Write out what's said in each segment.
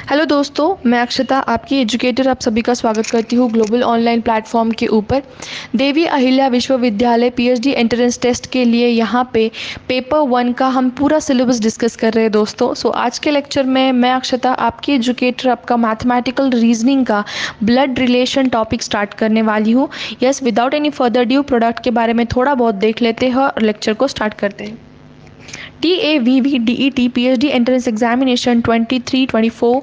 Hello दोस्तों, मैं अक्षता आपकी एजुकेटर आप सभी का स्वागत करती हूँ ग्लोबल ऑनलाइन प्लेटफॉर्म के ऊपर। देवी अहिल्या विश्वविद्यालय पीएचडी एंट्रेंस टेस्ट के लिए यहाँ पे पेपर 1 का हम पूरा सिलेबस डिस्कस कर रहे हैं दोस्तों। आज के लेक्चर में मैं अक्षता आपकी एजुकेटर आपका मैथमेटिकल रीजनिंग का ब्लड रिलेशन टॉपिक स्टार्ट करने वाली हूँ। Yes, without any further due product के बारे में थोड़ा बहुत देख लेते हैं और लेक्चर को स्टार्ट करते हैं। DAVV PhD एंट्रेंस एग्जामिनेशन 23-24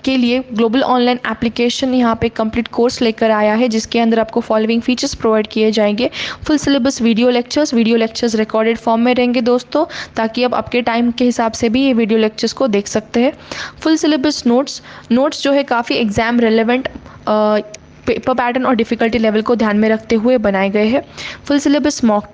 के लिए ग्लोबल ऑनलाइन एप्लीकेशन यहाँ पे कंप्लीट कोर्स लेकर आया है, जिसके अंदर आपको फॉलोइंग फीचर्स प्रोवाइड किए जाएंगे। Full syllabus video lectures recorded form में रहेंगे दोस्तों, ताकि आप आपके टाइम के हिसाब से भी ये वीडियो लेक्चर्स को देख सकते हैं। फुल सिलेबस नोट्स जो है काफ़ी एग्जाम रेलेवेंट पेपर पैटर्न और डिफ़िकल्टी लेवल को ध्यान में रखते हुए बनाए गए हैं। फुल सिलेबस मॉक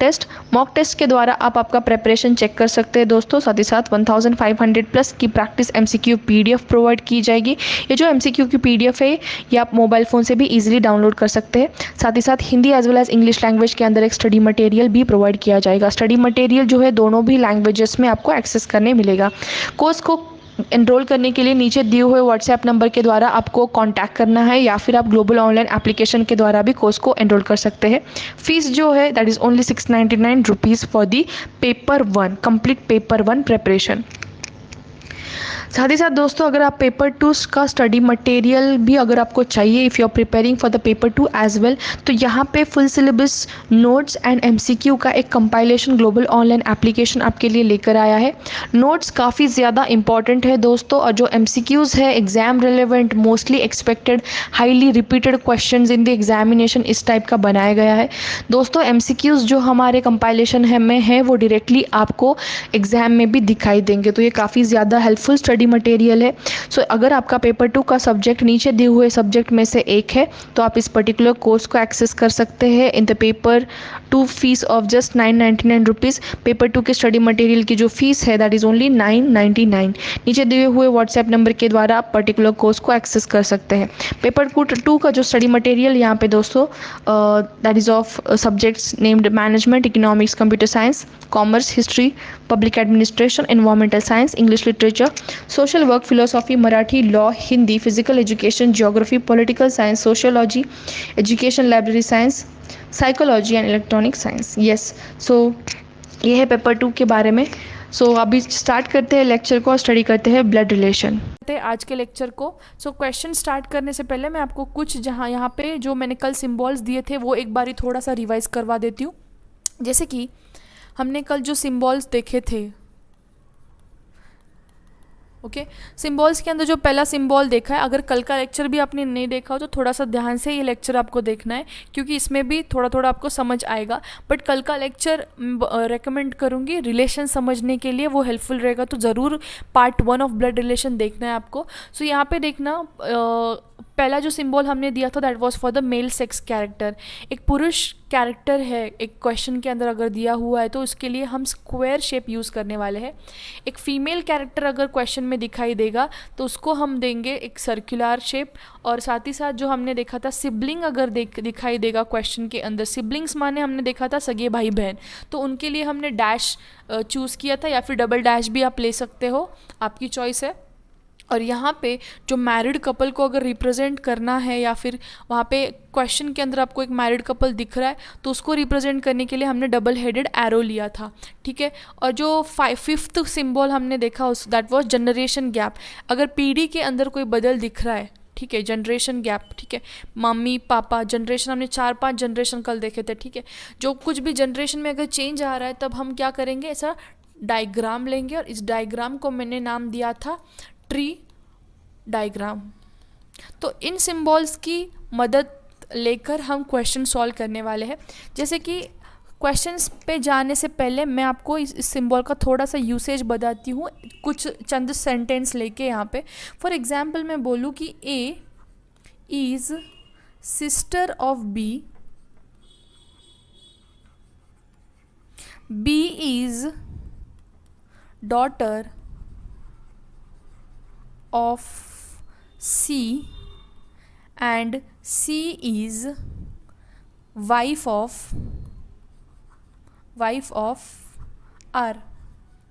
टेस्ट के द्वारा आप आपका प्रेपरेशन चेक कर सकते हैं दोस्तों। साथ ही साथ 1500 प्लस की प्रैक्टिस एमसीक्यू पीडीएफ प्रोवाइड की जाएगी। ये जो एमसीक्यू की पीडीएफ है ये आप मोबाइल फ़ोन से भी इजीली डाउनलोड कर सकते हैं। साथ ही साथ Hindi as well as English language के अंदर एक स्टडी मटेरियल भी प्रोवाइड किया जाएगा। स्टडी मटेरियल जो है दोनों भी लैंग्वेजेस में आपको एक्सेस करने मिलेगा। कोर्स को एनरोल करने के लिए नीचे दिए हुए व्हाट्सएप नंबर के द्वारा आपको कांटेक्ट करना है, या फिर आप ग्लोबल ऑनलाइन एप्लीकेशन के द्वारा भी कोर्स को एनरोल कर सकते हैं। फीस जो है that is only 699 rupees for the paper 1 complete paper 1 preparation. साथ ही साथ दोस्तों, अगर आप पेपर 2 का स्टडी मटेरियल भी अगर आपको चाहिए, if you are preparing for the paper 2 as well, तो यहाँ पे full syllabus notes and MCQ का एक कंपाइलेशन ग्लोबल ऑनलाइन एप्लीकेशन आपके लिए लेकर आया है। नोट्स काफ़ी ज़्यादा इंपॉर्टेंट है दोस्तों, और जो एमसीक्यूज़ है exam relevant, mostly expected, highly repeated questions in the examination, इस टाइप का बनाया गया है दोस्तों। एमसीक्यूज़ जो हमारे कंपाइलेशन में है वो डायरेक्टली आपको एग्जाम में भी दिखाई देंगे, तो ये काफ़ी ज़्यादा हेल्पफुल स्टडी मटेरियल है। अगर आपका पेपर 2 का सब्जेक्ट नीचे दिए हुए सब्जेक्ट में से एक है, तो आप इस पर्टिकुलर कोर्स को एक्सेस कर सकते हैं in the paper 2 fees of just 999 rupees. Paper 2 के स्टडी मटेरियल की जो फीस है दैट इज़ ओनली 999। नीचे दिए हुए व्हाट्सएप नंबर के द्वारा आप पर्टिकुलर कोर्स को एक्सेस कर सकते हैं। पेपर 2 का जो स्टडी मटेरियल यहाँ पे दोस्तों that is of subjects named management, economics, computer science, commerce, history, public administration, environmental science, English literature, social work, philosophy, Marathi, law, Hindi, physical education, geography, political science, sociology, education, library science, psychology and electronic science. Yes, ये है paper 2 के बारे में। अभी start करते हैं lecture को और स्टडी करते हैं ब्लड रिलेशन आज के लेक्चर को। क्वेश्चन स्टार्ट करने से पहले मैं आपको कुछ जहाँ यहाँ पे जो मैंने कल सिम्बॉल्स दिए थे वो एक बारी थोड़ा सा रिवाइज करवा देती हूँ। जैसे कि हमने कल जो सिम्बॉल्स देखे थे, सिम्बॉल्स के अंदर जो पहला सिम्बॉल देखा है, अगर कल का लेक्चर भी आपने नहीं देखा हो तो थोड़ा सा ध्यान से ये लेक्चर आपको देखना है, क्योंकि इसमें भी थोड़ा थोड़ा आपको समझ आएगा। बट कल का लेक्चर रेकमेंड करूँगी रिलेशन समझने के लिए, वो हेल्पफुल रहेगा, तो ज़रूर पार्ट 1 ऑफ ब्लड रिलेशन देखना है आपको। यहाँ पे देखना, पहला जो सिंबल हमने दिया था that was for the male sex character. एक पुरुष कैरेक्टर है एक क्वेश्चन के अंदर अगर दिया हुआ है तो उसके लिए हम स्क्वायर शेप यूज़ करने वाले हैं। एक फीमेल कैरेक्टर अगर क्वेश्चन में दिखाई देगा तो उसको हम देंगे एक सर्कुलर शेप। और साथ ही साथ जो हमने देखा था सिबलिंग अगर दिखाई देगा क्वेश्चन के अंदर, सिबलिंग्स माने हमने देखा था सगे भाई बहन, तो उनके लिए हमने डैश चूज़ किया था, या फिर डबल डैश भी आप ले सकते हो, आपकी चॉइस है। और यहाँ पे जो मैरिड कपल को अगर रिप्रेजेंट करना है, या फिर वहाँ पे क्वेश्चन के अंदर आपको एक मैरिड कपल दिख रहा है तो उसको रिप्रेजेंट करने के लिए हमने डबल हेडेड एरो लिया था, ठीक है। और जो 5th सिंबल हमने देखा उस दैट वाज जनरेशन गैप। अगर पीढ़ी के अंदर कोई बदल दिख रहा है, ठीक है, जनरेशन गैप, ठीक है, मम्मी पापा जनरेशन, हमने 4-5 जनरेशन कल देखे थे, ठीक है। जो कुछ भी जनरेशन में अगर चेंज आ रहा है तब हम क्या करेंगे, ऐसा डायग्राम लेंगे, और इस डायग्राम को मैंने नाम दिया था ट्री डायग्राम। तो इन सिंबल्स की मदद लेकर हम क्वेश्चन सॉल्व करने वाले हैं। जैसे कि क्वेश्चंस पे जाने से पहले मैं आपको इस सिंबल का थोड़ा सा यूसेज बताती हूँ, कुछ चंद सेंटेंस लेके। यहाँ पे फॉर एग्जांपल मैं बोलूँ कि A is sister of B, B is daughter of C and C is wife of R.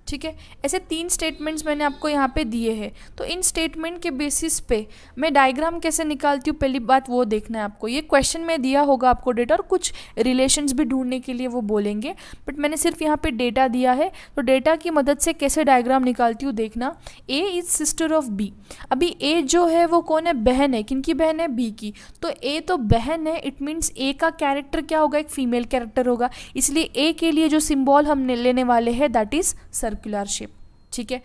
ठीक है। ऐसे 3 स्टेटमेंट्स मैंने आपको यहाँ पे दिए हैं। तो इन स्टेटमेंट के बेसिस पे मैं डायग्राम कैसे निकालती हूँ, पहली बात वो देखना है आपको। ये क्वेश्चन में दिया होगा आपको डेटा, और कुछ रिलेशंस भी ढूंढने के लिए वो बोलेंगे, बट मैंने सिर्फ यहाँ पे डेटा दिया है। तो डेटा की मदद से कैसे डायग्राम निकालती हूँ देखना। A is sister of B. अभी ए जो है वो कौन है, बहन है। किन की बहन है, बी की। तो ए तो बहन है, इट मीन्स ए का कैरेक्टर क्या होगा, एक फीमेल कैरेक्टर होगा। इसलिए ए के लिए जो सिंबल हम लेने वाले हैं दैट इज सर्कुलर शेप। ठीक है।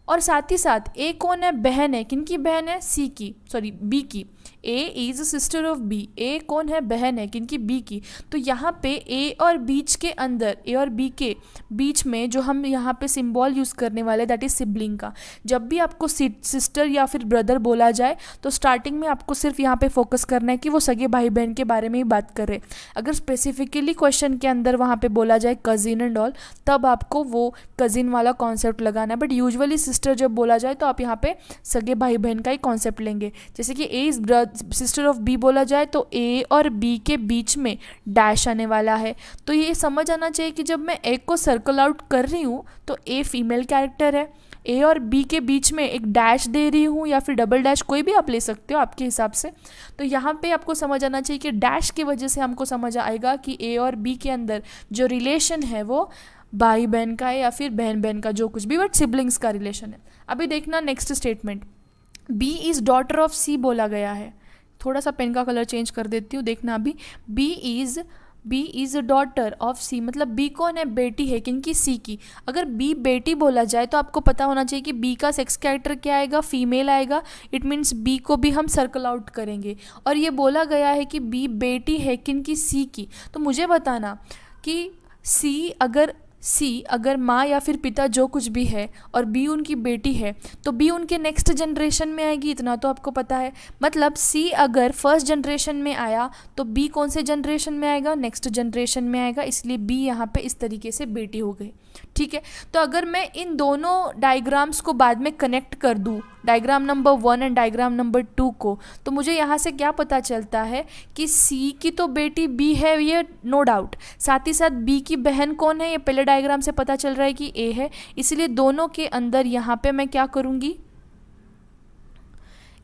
और साथ ही साथ ए कौन है, बहन है। किन की बहन है, सी की, सॉरी बी की। ए इज सिस्टर ऑफ बी। ए कौन है, बहन है। किन की, बी की। तो यहाँ पे ए और बीच के अंदर, ए और बी के बीच में जो हम यहाँ पे सिंबल यूज़ करने वाले दैट इज सिबलिंग का। जब भी आपको सिस्टर या फिर ब्रदर बोला जाए तो स्टार्टिंग में आपको सिर्फ यहाँ पे फोकस करना है कि वो सगे भाई बहन के बारे में ही बात कर रहे। अगर स्पेसिफिकली क्वेश्चन के अंदर वहाँ पे बोला जाए कजिन एंड ऑल, तब आपको वो कजिन वाला कॉन्सेप्ट लगाना है। बट यूजुअली सिस्टर जब बोला जाए तो आप यहाँ पे सगे भाई बहन का ही कॉन्सेप्ट लेंगे। जैसे कि ए इज सिस्टर ऑफ बी बोला जाए तो ए और बी के बीच में डैश आने वाला है। तो ये समझ आना चाहिए कि जब मैं ए को सर्कल आउट कर रही हूँ तो ए फीमेल कैरेक्टर है। ए और बी के बीच में एक डैश दे रही हूँ या फिर डबल डैश, कोई भी आप ले सकते हो आपके हिसाब से। तो यहाँ पे आपको समझ आना चाहिए कि डैश की वजह से हमको समझ आएगा कि ए और बी के अंदर जो रिलेशन है वो भाई बहन का है या फिर बहन बहन का, जो कुछ भी, बट सिबलिंग्स का रिलेशन है। अभी देखना next statement, B is daughter of C बोला गया है। थोड़ा सा पेन का कलर चेंज कर देती हूँ, देखना अभी। B is a daughter of C, मतलब बी कौन है, बेटी है। किनकी, सी की। अगर बी बेटी बोला जाए तो आपको पता होना चाहिए कि बी का सेक्स कैरेक्टर क्या आएगा, फीमेल आएगा। इट मीन्स बी को भी हम सर्कल आउट करेंगे। और ये बोला गया है कि बी बेटी है किनकी, सी की। तो मुझे बताना कि सी अगर माँ या फिर पिता जो कुछ भी है और बी उनकी बेटी है तो बी उनके नेक्स्ट जनरेशन में आएगी, इतना तो आपको पता है। मतलब सी अगर फर्स्ट जनरेशन में आया तो बी कौन से जनरेशन में आएगा, नेक्स्ट जनरेशन में आएगा। इसलिए बी यहाँ पे इस तरीके से बेटी हो गई। ठीक है। तो अगर मैं इन दोनों डायग्राम्स को बाद में कनेक्ट कर दूँ, diagram number 1 and diagram number 2 को, तो मुझे यहाँ से क्या पता चलता है कि सी की तो बेटी बी है, ये नो डाउट। साथ ही साथ बी की बहन कौन है, ये पहले डायग्राम से पता चल रहा है कि ए है। इसलिए दोनों के अंदर यहाँ पे मैं क्या करूँगी,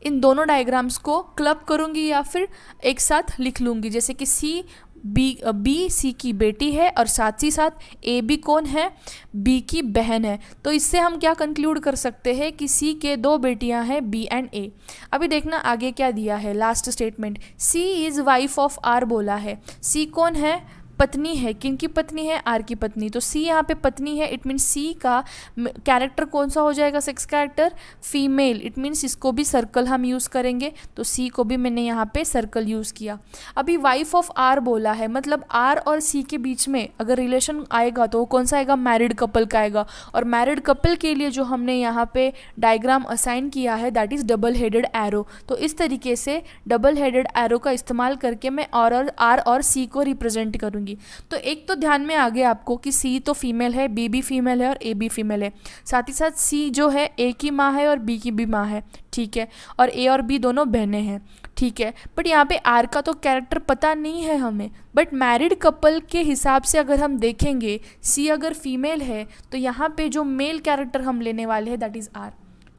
इन दोनों डायग्राम्स को क्लब करूँगी या फिर एक साथ लिख लूँगी। जैसे कि बी सी की बेटी है और साथ ही साथ ए बी कौन है, बी की बहन है। तो इससे हम क्या कंक्लूड कर सकते हैं कि सी के 2 बेटियां हैं, बी एंड ए। अभी देखना आगे क्या दिया है, last statement, C is wife of R बोला है। सी कौन है, पत्नी है। किन की पत्नी है, आर की पत्नी। तो सी यहाँ पे पत्नी है, इट मीन्स सी का कैरेक्टर कौन सा हो जाएगा, sex character female. It means इसको भी सर्कल हम यूज़ करेंगे। तो सी को भी मैंने यहाँ पे सर्कल यूज़ किया। अभी वाइफ ऑफ आर बोला है, मतलब आर और सी के बीच में अगर रिलेशन आएगा तो वो कौन सा आएगा, मैरिड कपल का आएगा। और मैरिड कपल के लिए जो हमने यहाँ पे डायग्राम असाइन किया है that is double headed arrow. तो इस तरीके से डबल हेडेड एरो का इस्तेमाल करके मैं आर और सी को रिप्रेजेंट करूँगी। तो एक तो ध्यान में आ गया आपको कि सी तो फीमेल है, बी भी फीमेल है और ए भी फीमेल है। साथ ही साथ सी जो है ए की माँ है और बी की भी माँ है। ठीक है। और ए और बी दोनों बहनें हैं। ठीक है। बट यहाँ पे आर का तो कैरेक्टर पता नहीं है हमें, बट मैरिड कपल के हिसाब से अगर हम देखेंगे, सी अगर फीमेल है तो यहाँ पे जो मेल कैरेक्टर हम लेने वाले हैं दैट इज़ आर।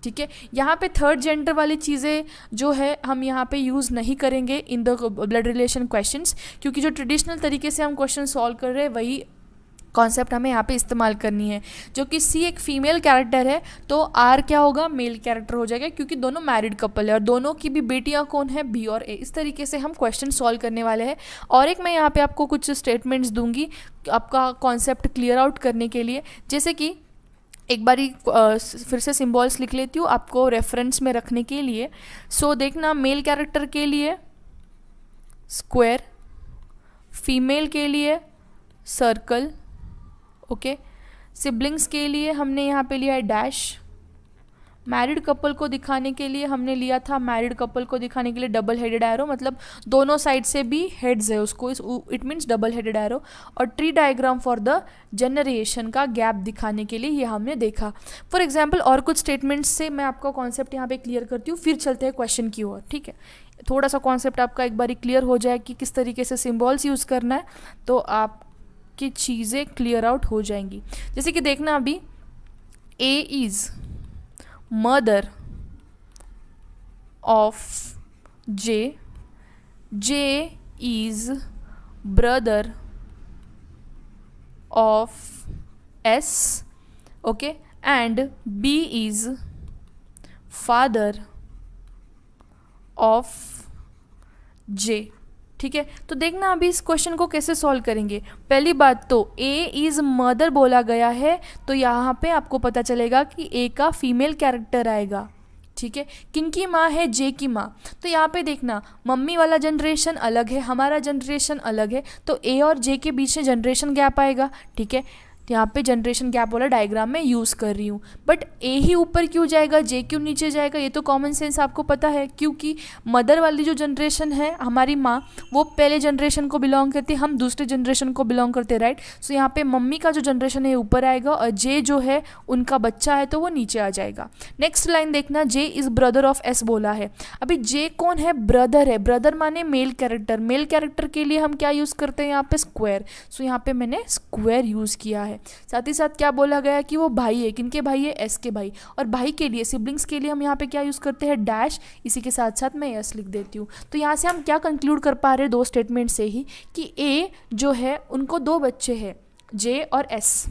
ठीक है। यहाँ पे थर्ड जेंडर वाली चीज़ें जो है हम यहाँ पे यूज़ नहीं करेंगे in the blood relation questions, क्योंकि जो ट्रेडिशनल तरीके से हम क्वेश्चन सॉल्व कर रहे हैं वही कॉन्सेप्ट हमें यहाँ पे इस्तेमाल करनी है। जो कि सी एक फीमेल कैरेक्टर है तो आर क्या होगा, मेल कैरेक्टर हो जाएगा, क्योंकि दोनों मैरिड कपल है और दोनों की भी बेटियाँ कौन है, बी और ए। इस तरीके से हम क्वेश्चन सॉल्व करने वाले हैं। और एक मैं यहाँ पे आपको कुछ स्टेटमेंट्स दूंगी आपका कॉन्सेप्ट क्लियर आउट करने के लिए। जैसे कि एक बारी फिर से सिम्बॉल्स लिख लेती हूँ आपको रेफरेंस में रखने के लिए। सो देखना, मेल कैरेक्टर के लिए स्क्वायर, फीमेल के लिए सर्कल, ओके। सिबलिंग्स के लिए हमने यहाँ पे लिया है डैश। मैरिड कपल को दिखाने के लिए हमने लिया था, मैरिड कपल को दिखाने के लिए डबल हेडेड एरो, मतलब दोनों साइड से भी हेड्स है उसको, it means double headed arrow. और tree diagram for the generation का गैप दिखाने के लिए ये हमने देखा। फॉर एग्जाम्पल और कुछ स्टेटमेंट्स से मैं आपका कॉन्सेप्ट यहाँ पे क्लियर करती हूँ, फिर चलते हैं क्वेश्चन की ओर। ठीक है। थोड़ा सा कॉन्सेप्ट आपका एक बारी क्लियर हो जाए कि किस तरीके से सिम्बॉल्स यूज़ करना है, तो आपकी चीज़ें क्लियर आउट हो जाएंगी। जैसे कि देखना अभी A is mother of J, J is brother of S, okay, and B is father of J. ठीक है, तो देखना अभी इस क्वेश्चन को कैसे सॉल्व करेंगे। पहली बात तो A इज़ मदर बोला गया है, तो यहाँ पे आपको पता चलेगा कि A का फीमेल कैरेक्टर आएगा। ठीक है, किनकी माँ है? जे की माँ। तो यहाँ पे देखना मम्मी वाला जनरेशन अलग है, हमारा जनरेशन अलग है, तो ए और जे के बीच में जनरेशन गैप आएगा। ठीक है, तो यहाँ पे जनरेशन गैप वाला डायग्राम में यूज़ कर रही हूँ, बट ए ही ऊपर क्यों जाएगा, जे क्यों नीचे जाएगा, ये तो कॉमन सेंस आपको पता है, क्योंकि मदर वाली जो जनरेशन है हमारी माँ, वो पहले जनरेशन को बिलोंग करती है, हम दूसरे जनरेशन को बिलोंग करते हैं, राइट। सो यहाँ पे मम्मी का जो जनरेशन है ऊपर आएगा और जे जो है उनका बच्चा है तो वो नीचे आ जाएगा। नेक्स्ट लाइन देखना, जे इज़ ब्रदर ऑफ एस बोला है। अभी जे कौन है? ब्रदर है। ब्रदर माने मेल कैरेक्टर। मेल कैरेक्टर के लिए हम क्या यूज़ करते हैं यहाँ पे? स्क्वायर। सो यहाँ पे मैंने स्क्वायर यूज़ किया है। साथ ही साथ क्या बोला गया कि वो भाई है, किनके भाई है? एस के भाई। और भाई के लिए, सिबलिंग्स के लिए हम यहाँ पे क्या यूज़ करते हैं? डैश। इसी के साथ साथ मैं एस लिख देती हूँ। तो यहाँ से हम क्या कंक्लूड कर पा रहे हैं दो स्टेटमेंट से ही, कि ए जो है उनको दो बच्चे हैं, जे और एस,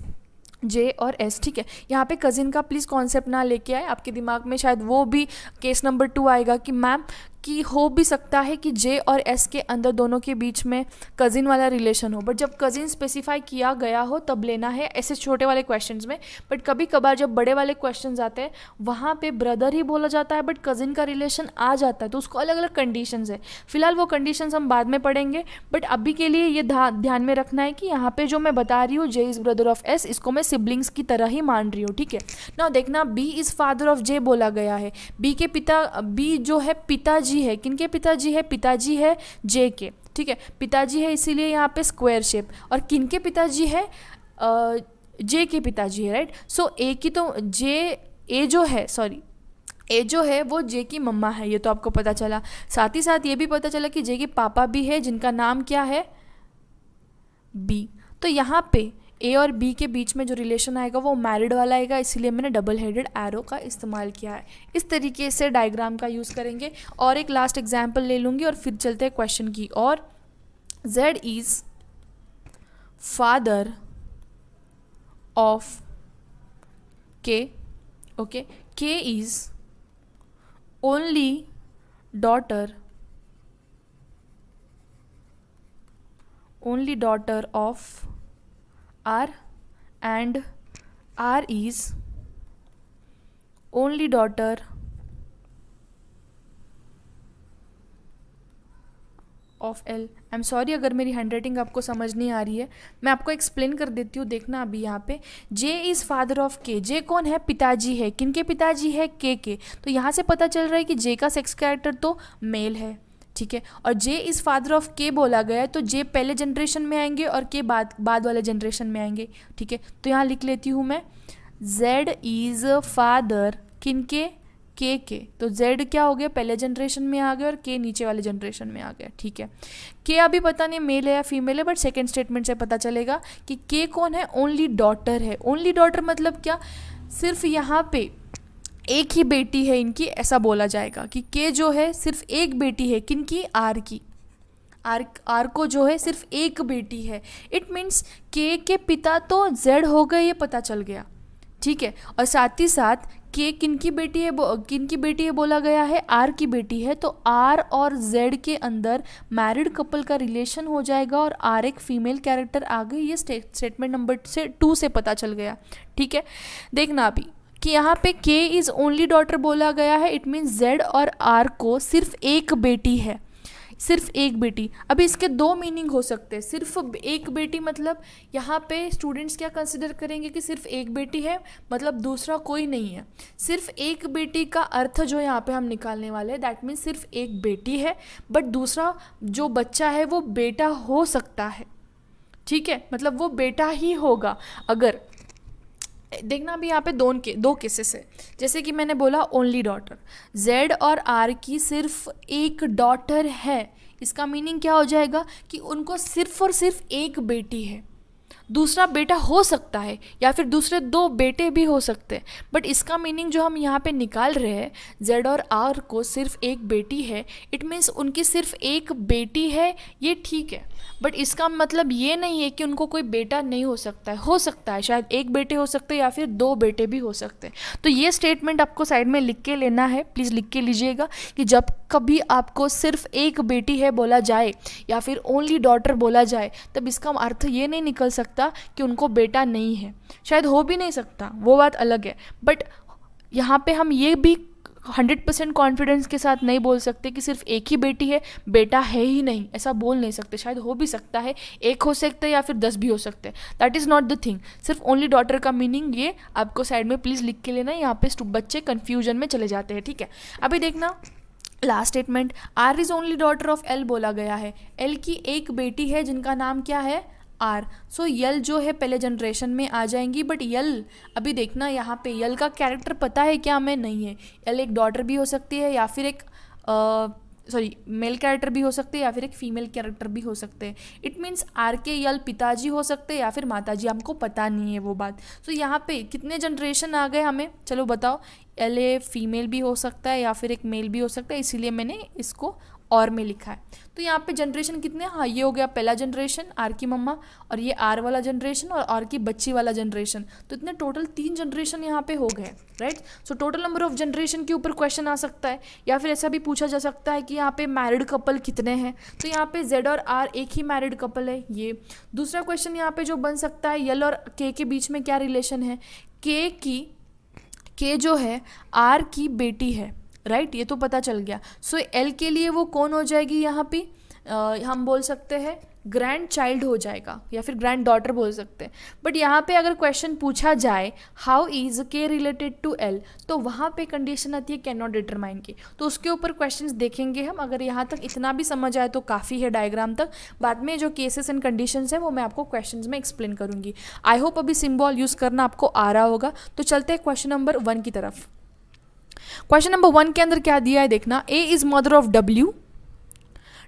जे और एस। ठीक है, यहाँ पे कज़िन का प्लीज़ कॉन्सेप्ट ना लेके आए, आपके दिमाग में शायद वो भी केस नंबर 2 आएगा कि मैम कि हो भी सकता है कि जे और एस के अंदर दोनों के बीच में कज़िन वाला रिलेशन हो, बट जब कज़िन स्पेसिफाई किया गया हो तब लेना है ऐसे छोटे वाले क्वेश्चंस में। बट कभी कभार जब बड़े वाले क्वेश्चंस आते हैं वहाँ पे ब्रदर ही बोला जाता है बट कज़िन का रिलेशन आ जाता है, तो उसको अलग अलग कंडीशंस है। फिलहाल वो कंडीशंस हम बाद में पढ़ेंगे, बट अभी के लिए ये ध्यान में रखना है कि यहाँ पे जो मैं बता रही हूँ जे इज़ ब्रदर ऑफ एस, इसको मैं सिबलिंग्स की तरह ही मान रही हूँ। ठीक है, ना देखना बी इज़ फादर ऑफ जे बोला गया है। बी के पिता, बी जो है पिताजी है, किनके पिताजी है? पिताजी है जे के। ठीक है, पिताजी है इसीलिए यहाँ पे स्क्वायर शेप। और किनके पिताजी है? जे के पिताजी है, राइट। सो ए की तो जे, ए जो है, सॉरी, ए जो है वो जे की मम्मा है, ये तो आपको पता चला। साथ ही साथ ये भी पता चला कि जे के पापा भी है, जिनका नाम क्या है? बी। तो यहाँ पे ए और बी के बीच में जो रिलेशन आएगा वो मैरिड वाला आएगा, इसीलिए मैंने डबल हेडेड एरो का इस्तेमाल किया है। इस तरीके से डायग्राम का यूज़ करेंगे। और एक लास्ट एग्जाम्पल ले लूँगी और फिर चलते हैं क्वेश्चन की और। जेड इज़ फादर ऑफ के, ओके, के is only daughter of R, and R is only daughter of L. I am sorry अगर मेरी हैंडराइटिंग आपको समझ नहीं आ रही है, मैं आपको एक्सप्लेन कर देती हूँ। देखना अभी यहाँ पे जे इज़ फादर ऑफ के, जे कौन है? पिताजी है। किनके पिताजी है? के। तो यहाँ से पता चल रहा है कि जे का सेक्स कैरेक्टर तो मेल है। ठीक है, और जे इज़ फादर ऑफ के बोला गया है, तो जे पहले जनरेशन में आएंगे और के बाद वाले जनरेशन में आएंगे। ठीक है, तो यहाँ लिख लेती हूँ मैं, जेड इज़ फादर किनके? के। तो जेड क्या हो गया? पहले जनरेशन में आ गया और के नीचे वाले जनरेशन में आ गया। ठीक है, के अभी पता नहीं मेल है या फीमेल है, बट सेकेंड स्टेटमेंट से पता चलेगा कि के कौन है? ओनली डॉटर है। ओनली डॉटर मतलब क्या? सिर्फ यहाँ पे एक ही बेटी है इनकी, ऐसा बोला जाएगा कि के जो है सिर्फ एक बेटी है, किनकी? आर की। आर को जो है सिर्फ एक बेटी है। इट मीन्स के पिता तो जेड हो गए, ये पता चल गया। ठीक है, और साथ ही साथ के किनकी बेटी है? किनकी बेटी है बोला गया है? आर की बेटी है। तो आर और जेड के अंदर मैरिड कपल का रिलेशन हो जाएगा और आर एक फीमेल कैरेक्टर आ गई, ये स्टेटमेंट नंबर 2 से पता चल गया। ठीक है, देखना अभी कि यहाँ पे के इज़ ओनली डॉटर बोला गया है, इट मीन्स जेड और आर को सिर्फ एक बेटी है, सिर्फ एक बेटी। अभी इसके दो मीनिंग हो सकते हैं। सिर्फ एक बेटी मतलब यहाँ पे स्टूडेंट्स क्या कंसिडर करेंगे कि सिर्फ एक बेटी है मतलब दूसरा कोई नहीं है। सिर्फ एक बेटी का अर्थ जो यहाँ पे हम निकालने वाले हैं, दैट मीन्स सिर्फ एक बेटी है, बट दूसरा जो बच्चा है वो बेटा हो सकता है। ठीक है, मतलब वो बेटा ही होगा। अगर देखना भी यहाँ पे दो केसेस है, जैसे कि मैंने बोला ओनली डॉटर, जेड और आर की सिर्फ एक डॉटर है, इसका मीनिंग क्या हो जाएगा कि उनको सिर्फ और सिर्फ एक बेटी है। दूसरा बेटा हो सकता है या फिर दूसरे दो बेटे भी हो सकते हैं, बट इसका मीनिंग जो हम यहाँ पे निकाल रहे हैं जेड और आर को सिर्फ एक बेटी है, इट मीन्स उनकी सिर्फ एक बेटी है, ये ठीक है, बट इसका मतलब ये नहीं है कि उनको कोई बेटा नहीं हो सकता है शायद एक बेटे हो सकते हैं या फिर दो बेटे भी हो सकते हैं। तो ये स्टेटमेंट आपको साइड में लिख के लेना है, प्लीज़ लिख के लीजिएगा कि जब कभी आपको सिर्फ एक बेटी है बोला जाए या फिर ओनली डॉटर बोला जाए, तब इसका अर्थ ये नहीं निकल सकता कि उनको बेटा नहीं है, शायद हो भी नहीं सकता, वो बात अलग है, बट यहाँ पे हम ये भी 100% कॉन्फिडेंस के साथ नहीं बोल सकते कि सिर्फ एक ही बेटी है, बेटा है ही नहीं, ऐसा बोल नहीं सकते, शायद हो भी सकता है, एक हो सकता है या फिर 10 भी हो सकते हैं, that is not the thing. सिर्फ ओनली डॉटर का मीनिंग ये आपको साइड में प्लीज़ लिख के लेना, यहाँ पे बच्चे कन्फ्यूजन में चले जाते हैं, ठीक है। अभी देखना last statement, R is only daughter of L बोला गया है, एल की एक बेटी है जिनका नाम क्या है, आर। सो यल जो है पहले जनरेशन में आ जाएंगी, बट यल अभी देखना यहाँ पे यल का कैरेक्टर पता है क्या, हमें नहीं है, यल एक डॉटर भी हो सकती है या फिर एक मेल कैरेक्टर भी हो सकते हैं या फिर एक फीमेल कैरेक्टर भी हो सकते हैं, इट मीन्स आर के यल पिताजी हो सकते हैं या फिर माताजी, हमको पता नहीं है वो बात। सो यहाँ पे कितने जनरेशन आ गए हमें, चलो बताओ, एल ए फीमेल भी हो सकता है या फिर एक मेल भी हो सकता है, इसीलिए मैंने इसको और में लिखा है। तो यहाँ पे जनरेशन कितने, हाँ ये हो गया पहला जनरेशन आर की मम्मा, और ये आर वाला जनरेशन और आर की बच्ची वाला जनरेशन, तो इतने टोटल 3 जनरेशन यहाँ पे हो गए, right. So total number of generation के ऊपर क्वेश्चन आ सकता है, या फिर ऐसा भी पूछा जा सकता है कि यहाँ पे मैरिड कपल कितने हैं, तो यहाँ पे जेड और आर एक ही मैरिड कपल है। ये दूसरा क्वेश्चन यहाँ पे जो बन सकता है, यल और के बीच में क्या रिलेशन है, के जो है आर की बेटी है, राइट, ये तो पता चल गया। सो एल के लिए वो कौन हो जाएगी यहाँ पे, हम बोल सकते हैं ग्रैंड चाइल्ड हो जाएगा या फिर ग्रैंड डॉटर बोल सकते हैं। बट यहाँ पे अगर क्वेश्चन पूछा जाए हाउ इज़ के रिलेटेड टू एल, तो वहाँ पे कंडीशन आती है कैन नॉट डिटरमाइन की, तो उसके ऊपर क्वेश्चंस देखेंगे हम। अगर यहाँ तक इतना भी समझ आए तो काफ़ी है डायग्राम तक, बाद में जो केसेस एंड कंडीशंस है वो मैं आपको क्वेश्चंस में एक्सप्लेन करूँगी। आई होप अभी सिम्बॉल यूज़ करना आपको आ रहा होगा। तो चलते हैं क्वेश्चन नंबर 1 की तरफ। क्वेश्चन नंबर 1 के अंदर क्या दिया है देखना, A is mother of W,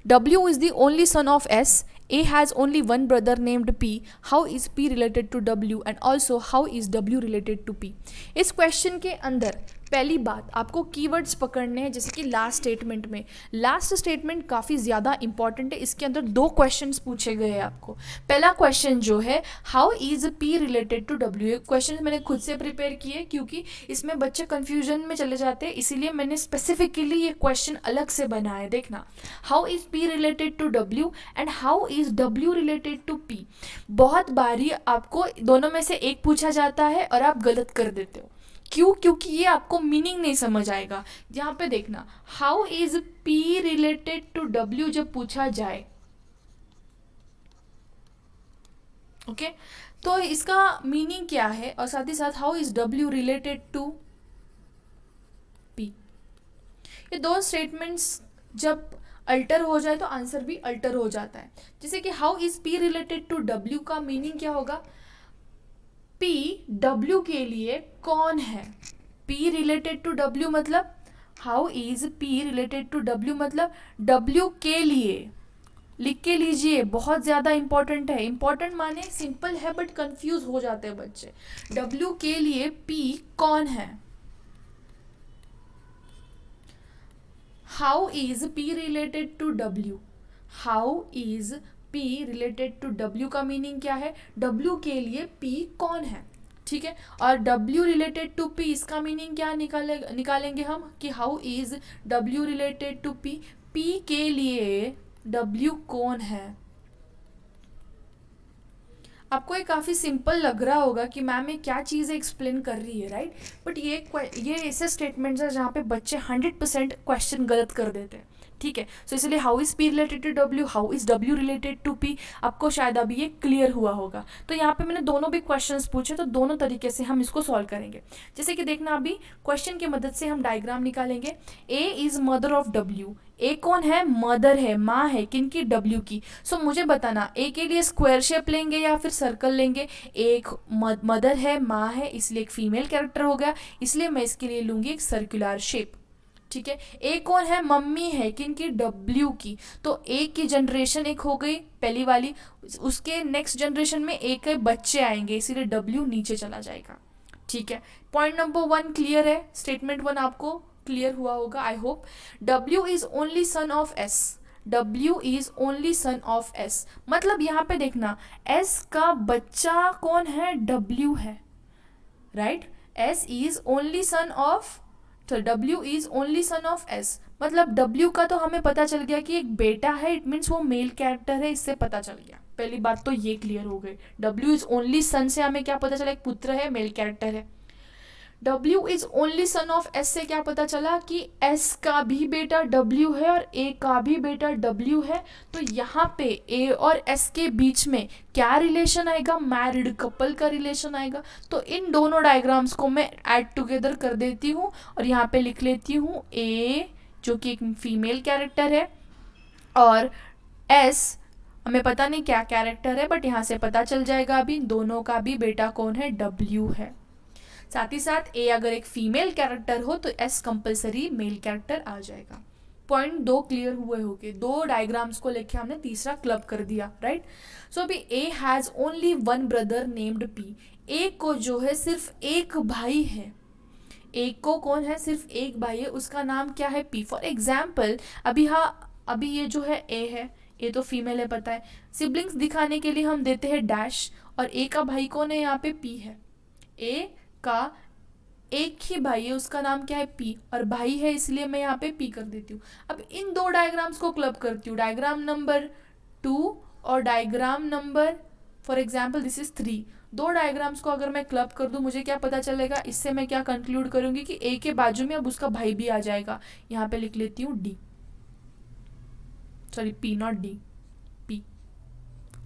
W is the only son of S, A has only one brother named P. How is P related to W and also how is W related to P? इस question के अंदर पहली बात आपको keywords पकड़ने हैं, जैसे कि लास्ट स्टेटमेंट में, लास्ट स्टेटमेंट काफ़ी ज़्यादा इंपॉर्टेंट है, इसके अंदर 2 क्वेश्चंस पूछे गए हैं आपको। पहला क्वेश्चन जो है how is P related to W, ये क्वेश्चन मैंने खुद से प्रिपेयर किए क्योंकि इसमें बच्चे कन्फ्यूजन में चले जाते हैं, इसीलिए मैंने स्पेसिफिकली ये क्वेश्चन अलग से बनाया। देखना, how is P related to W and how is W related to P. बहुत बारी आपको दोनों में से एक पूछा जाता है और आप गलत कर देते हो, क्यों, क्योंकि ये आपको मीनिंग नहीं समझ आएगा। यहाँ पे देखना, how is P related to W जब पूछा जाए, ओके, तो इसका मीनिंग क्या है, और साथ ही साथ how is W related to P. ये 2 स्टेटमेंट्स जब अल्टर हो जाए तो आंसर भी अल्टर हो जाता है। जैसे कि how is P related to W का मीनिंग क्या होगा, P W के लिए कौन है, P रिलेटेड टू W मतलब how is P related to W मतलब W के लिए, लिख के लीजिए, बहुत ज़्यादा इंपॉर्टेंट है। इंपॉर्टेंट माने सिंपल है बट कंफ्यूज हो जाते हैं बच्चे। W के लिए P कौन है, how is P related to W, how is P related to W का मीनिंग क्या है, W के लिए P कौन है, ठीक है। और W रिलेटेड टू P, इसका मीनिंग क्या निकालेंगे हम कि how is W related to P, P के लिए W कौन है। आपको ये काफ़ी सिंपल लग रहा होगा कि मैम ये क्या चीज़ें एक्सप्लेन कर रही है, राइट, बट ये ऐसे स्टेटमेंट्स हैं जहाँ पे बच्चे 100% क्वेश्चन गलत कर देते हैं, ठीक है। सो इसलिए how is P related to W, how is W related to P, आपको शायद अभी ये क्लियर हुआ होगा। तो यहाँ पे मैंने दोनों भी क्वेश्चंस पूछे, तो दोनों तरीके से हम इसको सॉल्व करेंगे। जैसे कि देखना, अभी क्वेश्चन की मदद से हम डायग्राम निकालेंगे। A is mother of W, A कौन है, मदर है, माँ है, किनकी, डब्ल्यू की। सो मुझे बताना ए के लिए स्क्वायर शेप लेंगे या फिर सर्कल लेंगे। एक मदर है, माँ है, इसलिए एक फीमेल कैरेक्टर हो गया, इसलिए मैं इसके लिए लूँगी एक सर्कुलर शेप, ठीक है। ए कौन है, मम्मी है किनकी, डब्ल्यू की। तो ए की जनरेशन एक हो गई पहली वाली, उसके नेक्स्ट जनरेशन में ए के बच्चे आएंगे, इसीलिए डब्ल्यू नीचे चला जाएगा। ठीक है, पॉइंट नंबर 1 क्लियर है, स्टेटमेंट 1 आपको क्लियर हुआ होगा I hope. W is only son of S, W is only son of S, मतलब यहाँ पे देखना एस का बच्चा कौन है, डब्ल्यू है, right. S is only son of, तो W is only son of S, मतलब डब्ल्यू का तो हमें पता चल गया कि एक बेटा है, इट मीन्स वो मेल कैरेक्टर है, इससे पता चल गया, पहली बात तो ये क्लियर हो गई। डब्ल्यू इज ओनली सन से हमें क्या पता चला, एक पुत्र है, मेल कैरेक्टर है। W is only son of S से क्या पता चला कि एस का भी बेटा डब्ल्यू है और ए का भी बेटा डब्ल्यू है। तो यहाँ पे ए और एस के बीच में क्या रिलेशन आएगा, मैरिड कपल का रिलेशन आएगा। तो इन दोनों डायग्राम्स को मैं ऐड टुगेदर कर देती हूँ और यहाँ पे लिख लेती हूँ ए जो कि एक फीमेल कैरेक्टर है और एस हमें पता नहीं क्या कैरेक्टर है, बट यहाँ से पता चल जाएगा अभी दोनों का भी बेटा कौन है, डब्ल्यू है। साथ ही साथ ए अगर एक फीमेल कैरेक्टर हो तो एस कंपलसरी मेल कैरेक्टर आ जाएगा। पॉइंट 2 क्लियर हुए होंगे, 2 डायग्राम्स को लेके हमने तीसरा क्लब कर दिया, राइट। सो अभी A has only 1 brother named P, A को जो है सिर्फ एक भाई है, ए को कौन है, सिर्फ एक भाई है, उसका नाम क्या है, पी। फॉर एग्जाम्पल अभी ये जो है ए है, ए तो फीमेल है पता है, सिबलिंग्स दिखाने के लिए हम देते हैं डैश, और ए का भाई कौन है, यहाँ पे पी है। ए का एक ही भाई है, उसका नाम क्या है, पी, और भाई है इसलिए मैं यहाँ पे पी कर देती हूँ। अब इन 2 डायग्राम्स को क्लब करती हूँ, डायग्राम नंबर 2 और diagram number for example this is 3। 2 diagrams को अगर मैं क्लब कर दूँ मुझे क्या पता चलेगा, इससे मैं क्या कंक्लूड करूंगी कि ए के बाजू में अब उसका भाई भी आ जाएगा। यहाँ पे लिख लेती हूँ D, sorry P not D, P,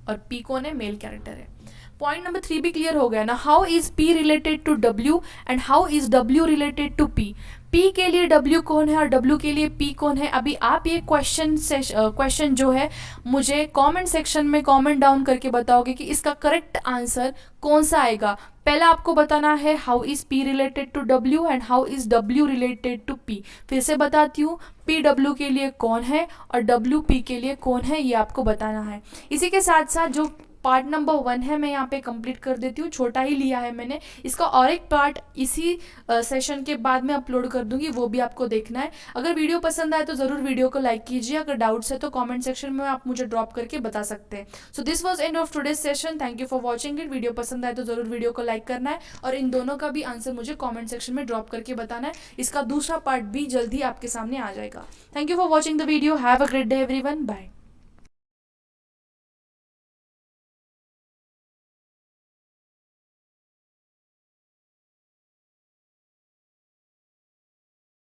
और पी कौन है, मेल कैरेक्टर है। पॉइंट नंबर 3 भी क्लियर हो गया ना, how is P related to W and how is W related to P. P के लिए डब्ल्यू कौन है और डब्ल्यू के लिए पी कौन है। अभी आप ये क्वेश्चन जो है मुझे कमेंट सेक्शन में कमेंट डाउन करके बताओगे कि इसका करेक्ट आंसर कौन सा आएगा। पहला आपको बताना है how is P related to W and how is W related to P. फिर से बताती हूँ, पी डब्ल्यू के लिए कौन है और डब्ल्यू पी के लिए कौन है, ये आपको बताना है। इसी के साथ साथ जो पार्ट नंबर 1 है मैं यहाँ पे कंप्लीट कर देती हूँ, छोटा ही लिया है मैंने, इसका और एक पार्ट इसी सेशन के बाद में अपलोड कर दूंगी, वो भी आपको देखना है। अगर वीडियो पसंद आए तो ज़रूर वीडियो को लाइक कीजिए, अगर डाउट्स है तो कमेंट सेक्शन में आप मुझे ड्रॉप करके बता सकते हैं। So this was end of today's session, thank you for watching it. Video पसंद आए तो ज़रूर वीडियो को लाइक करना है और इन दोनों का भी आंसर मुझे कॉमेंट सेक्शन में ड्रॉप करके बताना है। इसका दूसरा पार्ट भी जल्दी आपके सामने आ जाएगा। Thank you for watching the video, have a great day everyone, bye.